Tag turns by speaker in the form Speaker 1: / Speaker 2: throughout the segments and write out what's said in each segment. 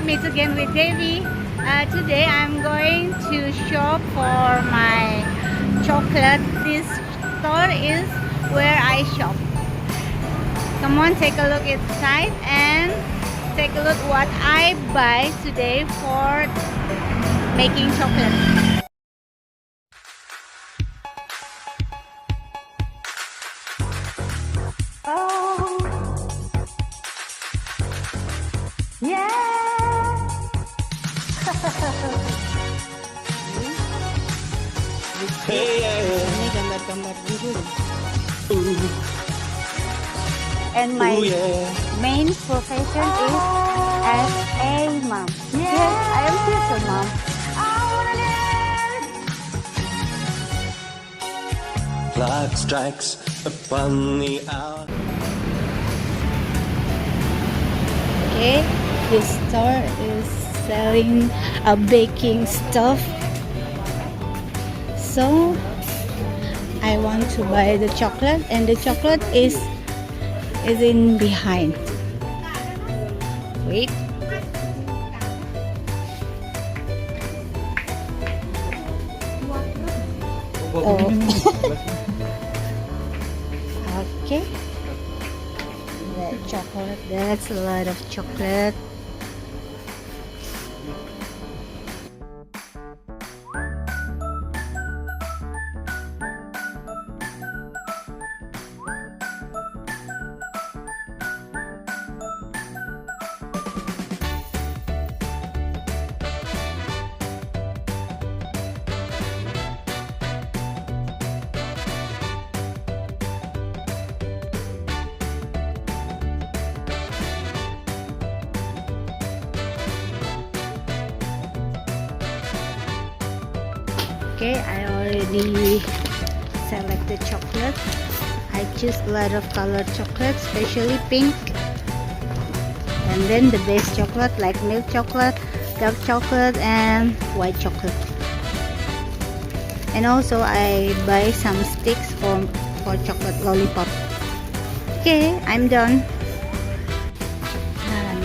Speaker 1: meet again with Devi. Today I'm going to shop for my chocolate. This store is where I shop. Come on, take a look inside and take a look what I buy today for making chocolate. Oh, yeah. Ini gambar-gambar dulu. And my main profession is as a mom. Yes, I am future mom.
Speaker 2: Clock strikes upon the hour.
Speaker 1: Okay, this store is selling a baking stuff. So I want to buy the chocolate, and the chocolate is in behind. Wait. Oh. Okay. That chocolate, that's a lot of chocolate. Okay, I already selected chocolate. I choose a lot of colored chocolate, especially pink. And then the base chocolate like milk chocolate, dark chocolate, and white chocolate. And also I buy some sticks for chocolate lollipop. Okay, I'm done.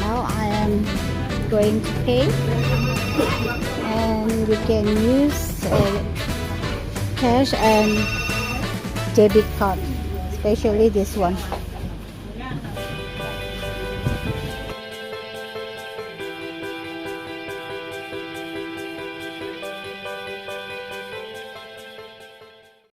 Speaker 1: Now I am going to pay. And you can use cash and debit card, especially this one.